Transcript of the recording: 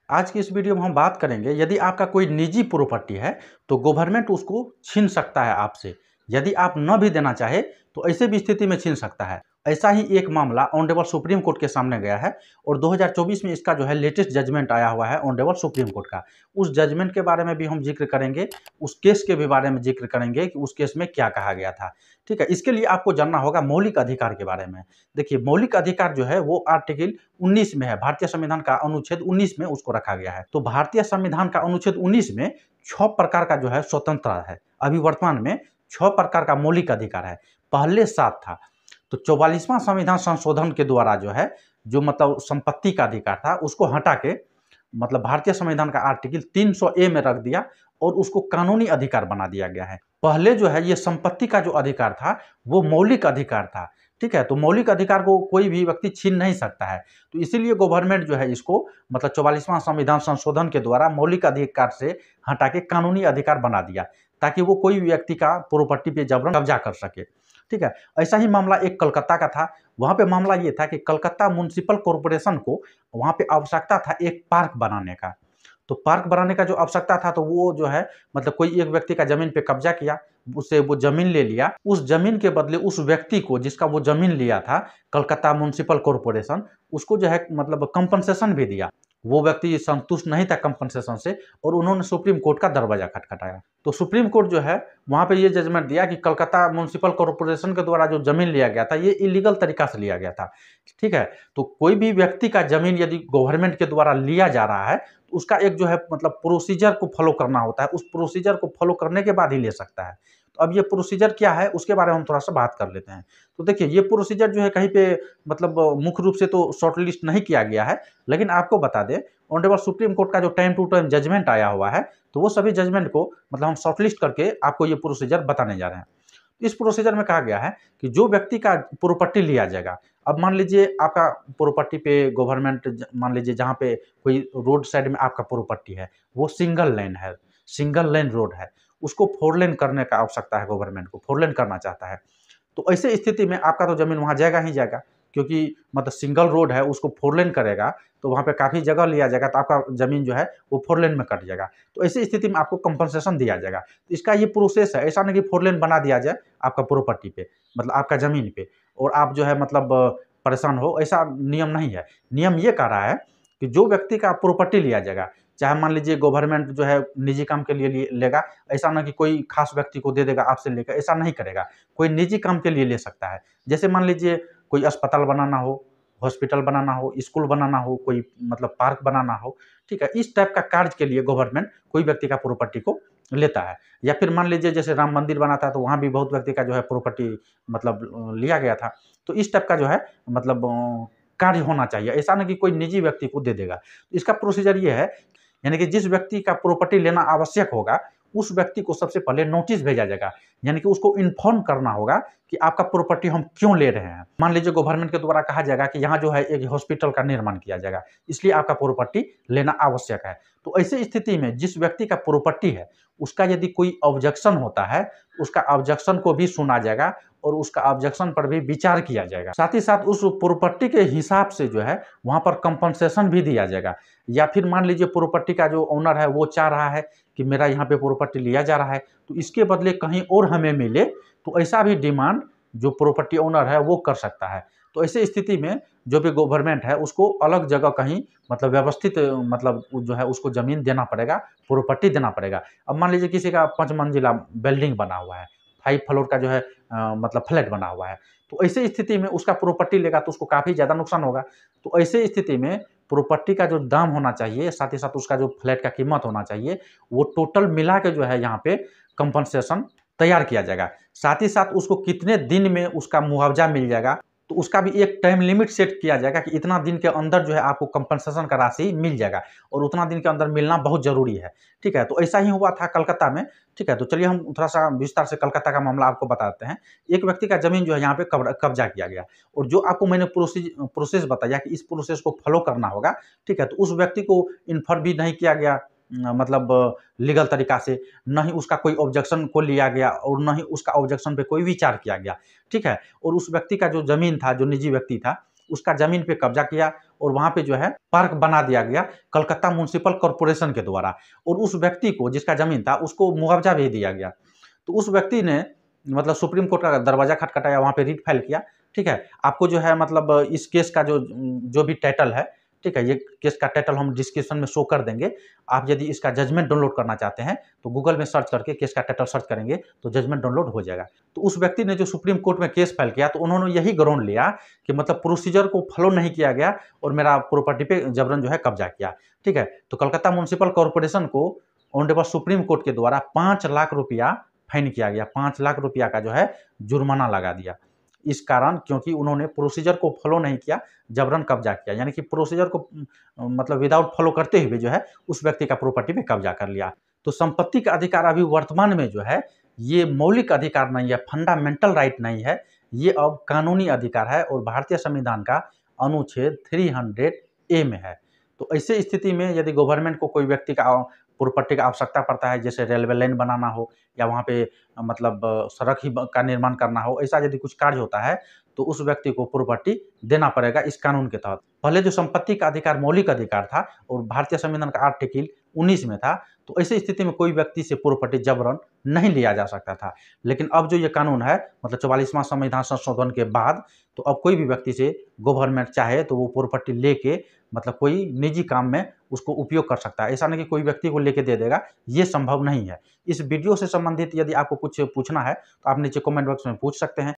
आज की इस वीडियो में हम बात करेंगे, यदि आपका कोई निजी प्रॉपर्टी है तो गवर्नमेंट उसको छीन सकता है आपसे। यदि आप न भी देना चाहे तो ऐसे भी स्थिति में छीन सकता है। ऐसा ही एक मामला ऑनरेबल सुप्रीम कोर्ट के सामने गया है और 2024 में इसका जो है लेटेस्ट जजमेंट आया हुआ है ऑनरेबल सुप्रीम कोर्ट का। उस जजमेंट के बारे में भी हम जिक्र करेंगे, उस केस के भी बारे में जिक्र करेंगे कि उस केस में क्या कहा गया था। ठीक है, इसके लिए आपको जानना होगा मौलिक अधिकार के बारे में। देखिए, मौलिक अधिकार जो है वो आर्टिकल 19 में है, भारतीय संविधान का अनुच्छेद 19 में उसको रखा गया है। तो भारतीय संविधान का अनुच्छेद 19 में 6 प्रकार का जो है स्वतंत्रता है। अभी वर्तमान में 6 प्रकार का मौलिक अधिकार है, पहले 7 था। तो 44वां संविधान संशोधन के द्वारा जो है, जो मतलब संपत्ति का अधिकार था उसको हटा के मतलब भारतीय संविधान का आर्टिकल 300A में रख दिया और उसको कानूनी अधिकार बना दिया गया है। पहले जो है ये संपत्ति का जो अधिकार था वो मौलिक अधिकार था। ठीक है, तो मौलिक अधिकार को कोई भी व्यक्ति छीन नहीं सकता है। तो इसीलिए गवर्नमेंट जो है इसको मतलब 44वां संविधान संशोधन के द्वारा मौलिक अधिकार से हटा के कानूनी अधिकार बना दिया, ताकि वो कोई भी व्यक्ति का प्रॉपर्टी पे जबरन कब्जा कर सके। ठीक है, ऐसा ही मामला एक कलकत्ता का था। वहाँ पे मामला ये था कि कलकत्ता म्युनिसिपल कॉरपोरेशन को वहाँ पे आवश्यकता था एक पार्क बनाने का। तो पार्क बनाने का जो आवश्यकता था, तो वो जो है मतलब कोई एक व्यक्ति का ज़मीन पे कब्जा किया, उससे वो ज़मीन ले लिया। उस ज़मीन के बदले उस व्यक्ति को जिसका वो ज़मीन लिया था कलकत्ता म्युनिसिपल कॉरपोरेशन, उसको जो है मतलब कंपनसेशन भी दिया। वो व्यक्ति संतुष्ट नहीं था कंपनसेशन से और उन्होंने सुप्रीम कोर्ट का दरवाजा खटखटाया। तो सुप्रीम कोर्ट जो है वहाँ पे ये जजमेंट दिया कि कलकत्ता म्युनिसिपल कॉरपोरेशन के द्वारा जो ज़मीन लिया गया था ये इलीगल तरीका से लिया गया था। ठीक है, तो कोई भी व्यक्ति का ज़मीन यदि गवर्नमेंट के द्वारा लिया जा रहा है तो उसका एक जो है मतलब प्रोसीजर को फॉलो करना होता है। उस प्रोसीजर को फॉलो करने के बाद ही ले सकता है। तो अब ये प्रोसीजर क्या है उसके बारे में हम थोड़ा सा बात कर लेते हैं। तो देखिए, ये प्रोसीजर जो है कहीं पे मतलब मुख्य रूप से तो शॉर्ट लिस्ट नहीं किया गया है, लेकिन आपको बता दें ऑनरेबल सुप्रीम कोर्ट का जो टाइम टू टाइम जजमेंट आया हुआ है, तो वो सभी जजमेंट को मतलब हम शॉर्ट लिस्ट करके आपको ये प्रोसीजर बताने जा रहे हैं। इस प्रोसीजर में कहा गया है कि जो व्यक्ति का प्रॉपर्टी लिया जाएगा, अब मान लीजिए आपका प्रॉपर्टी पे गवर्नमेंट मान लीजिए जहाँ पे कोई रोड साइड में आपका प्रॉपर्टी है वो सिंगल लेन है, सिंगल लेन रोड है, उसको 4 लेन करने का आवश्यकता है, गवर्नमेंट को 4 लेन करना चाहता है। तो ऐसे स्थिति में आपका तो ज़मीन वहाँ जाएगा ही जाएगा, क्योंकि मतलब सिंगल रोड है उसको 4 लेन करेगा तो वहाँ पे काफ़ी जगह लिया जाएगा, तो आपका ज़मीन जो है वो 4 लेन में कट जाएगा। तो ऐसी स्थिति में आपको कंपनसेशन दिया जाएगा। तो इसका ये प्रोसेस है, ऐसा नहीं कि 4 लेन बना दिया जाए आपका प्रॉपर्टी पे मतलब आपका ज़मीन पे और आप जो है मतलब परेशान हो, ऐसा नियम नहीं है। नियम ये कह रहा है कि जो व्यक्ति का प्रॉपर्टी लिया जाएगा, चाहे मान लीजिए गवर्नमेंट जो है निजी काम के लिए लेगा, ऐसा ना कि कोई खास व्यक्ति को दे देगा आपसे लेकर, ऐसा नहीं करेगा। कोई निजी काम के लिए ले सकता है। जैसे मान लीजिए कोई अस्पताल बनाना हो, हॉस्पिटल बनाना हो, स्कूल बनाना हो, कोई मतलब पार्क बनाना हो, ठीक है, इस टाइप का कार्य के लिए गवर्नमेंट कोई व्यक्ति का प्रॉपर्टी को लेता है। या फिर मान लीजिए जैसे राम मंदिर बना था तो वहाँ भी बहुत व्यक्ति का जो है प्रॉपर्टी मतलब लिया गया था। तो इस टाइप का जो है मतलब कार्य होना चाहिए, ऐसा नहीं कि कोई निजी व्यक्ति को दे देगा। तो इसका प्रोसीजर ये है, यानी कि जिस व्यक्ति का प्रॉपर्टी लेना आवश्यक होगा उस व्यक्ति को सबसे पहले नोटिस भेजा जाएगा, यानी कि उसको इन्फॉर्म करना होगा कि आपका प्रॉपर्टी हम क्यों ले रहे हैं। मान लीजिए गवर्नमेंट के द्वारा कहा जाएगा कि यहाँ जो है एक हॉस्पिटल का निर्माण किया जाएगा, इसलिए आपका प्रॉपर्टी लेना आवश्यक है। तो ऐसी स्थिति में जिस व्यक्ति का प्रॉपर्टी है उसका यदि कोई ऑब्जेक्शन होता है तो उसका ऑब्जेक्शन को भी सुना जाएगा और उसका ऑब्जेक्शन पर भी विचार किया जाएगा। साथ ही साथ उस प्रॉपर्टी के हिसाब से जो है वहाँ पर कंपनसेशन भी दिया जाएगा। या फिर मान लीजिए प्रॉपर्टी का जो ओनर है वो चाह रहा है कि मेरा यहाँ पे प्रॉपर्टी लिया जा रहा है तो इसके बदले कहीं और हमें मिले, तो ऐसा भी डिमांड जो प्रॉपर्टी ओनर है वो कर सकता है। तो ऐसे स्थिति में जो भी गवर्नमेंट है उसको अलग जगह कहीं मतलब व्यवस्थित मतलब जो है उसको ज़मीन देना पड़ेगा, प्रॉपर्टी देना पड़ेगा। अब मान लीजिए किसी का 5 मंजिला बिल्डिंग बना हुआ है, 5 फ्लोर का जो है मतलब फ्लैट बना हुआ है, तो ऐसे स्थिति में उसका प्रॉपर्टी लेगा तो उसको काफ़ी ज़्यादा नुकसान होगा। तो ऐसे स्थिति में प्रॉपर्टी का जो दाम होना चाहिए, साथ ही साथ उसका जो फ्लैट का कीमत होना चाहिए, वो टोटल मिला के जो है यहाँ पे कंपनसेशन तैयार किया जाएगा। साथ ही साथ उसको कितने दिन में उसका मुआवजा मिल जाएगा, तो उसका भी एक टाइम लिमिट सेट किया जाएगा कि इतना दिन के अंदर जो है आपको कंपनसेशन का राशि मिल जाएगा और उतना दिन के अंदर मिलना बहुत ज़रूरी है। ठीक है, तो ऐसा ही हुआ था कलकत्ता में। ठीक है, तो चलिए हम थोड़ा-सा विस्तार से कलकत्ता का मामला आपको बताते हैं। एक व्यक्ति का ज़मीन जो है यहाँ पे कब्जा किया गया और जो आपको मैंने प्रोसेस बताया कि इस प्रोसेस को फॉलो करना होगा। ठीक है, तो उस व्यक्ति को इन्फॉर्म भी नहीं किया गया मतलब लीगल तरीका से, ना ही उसका कोई ऑब्जेक्शन को लिया गया और ना ही उसका ऑब्जेक्शन पे कोई विचार किया गया। ठीक है, और उस व्यक्ति का जो ज़मीन था, जो निजी व्यक्ति था, उसका ज़मीन पे कब्जा किया और वहाँ पे जो है पार्क बना दिया गया कलकत्ता म्युनिसिपल कॉरपोरेशन के द्वारा, और उस व्यक्ति को जिसका ज़मीन था उसको मुआवजा भी दिया गया। तो उस व्यक्ति ने मतलब सुप्रीम कोर्ट का दरवाज़ा खटखटाया, वहाँ पे रिट फाइल किया, ठीक है। आपको जो है मतलब इस केस का जो भी टाइटल है, ठीक है, ये केस का टाइटल हम डिस्क्रिप्शन में शो कर देंगे। आप यदि इसका जजमेंट डाउनलोड करना चाहते हैं तो गूगल में सर्च करके केस का टाइटल सर्च करेंगे तो जजमेंट डाउनलोड हो जाएगा। तो उस व्यक्ति ने जो सुप्रीम कोर्ट में केस फाइल किया तो उन्होंने यही ग्राउंड लिया कि मतलब प्रोसीजर को फॉलो नहीं किया गया और मेरा प्रॉपर्टी पे जबरन जो है कब्जा किया, ठीक है। तो कलकत्ता म्युनिसिपल कॉरपोरेशन को ऑनरेबल सुप्रीम कोर्ट के द्वारा 5 लाख रुपया फाइन किया गया, 5 लाख रुपया का जो है जुर्माना लगा दिया। इस कारण क्योंकि उन्होंने प्रोसीजर को फॉलो नहीं किया, जबरन कब्जा किया, यानी कि प्रोसीजर को मतलब विदाउट फॉलो करते हुए जो है उस व्यक्ति का प्रॉपर्टी पे कब्जा कर लिया। तो संपत्ति का अधिकार अभी वर्तमान में जो है ये मौलिक अधिकार नहीं है, फंडामेंटल राइट नहीं है, ये अब कानूनी अधिकार है और भारतीय संविधान का अनुच्छेद 300A में है। तो ऐसे स्थिति में यदि गवर्नमेंट को कोई व्यक्ति का प्रॉपर्टी का आवश्यकता पड़ता है, जैसे रेलवे लाइन बनाना हो या वहाँ पे मतलब सड़क ही का निर्माण करना हो, ऐसा यदि कुछ कार्य होता है तो उस व्यक्ति को प्रॉपर्टी देना पड़ेगा इस कानून के तहत। पहले जो संपत्ति का अधिकार मौलिक अधिकार था और भारतीय संविधान का आर्टिकल 19 में था, तो ऐसी स्थिति में कोई व्यक्ति से प्रॉपर्टी जबरन नहीं लिया जा सकता था। लेकिन अब जो ये कानून है मतलब 44वां संविधान संशोधन के बाद, तो अब कोई भी व्यक्ति से गवर्नमेंट चाहे तो वो प्रॉपर्टी लेके मतलब कोई निजी काम में उसको उपयोग कर सकता है। ऐसा नहीं कि कोई व्यक्ति को लेके दे देगा, ये संभव नहीं है। इस वीडियो से संबंधित यदि आपको कुछ पूछना है तो आप नीचे कमेंट बॉक्स में पूछ सकते हैं।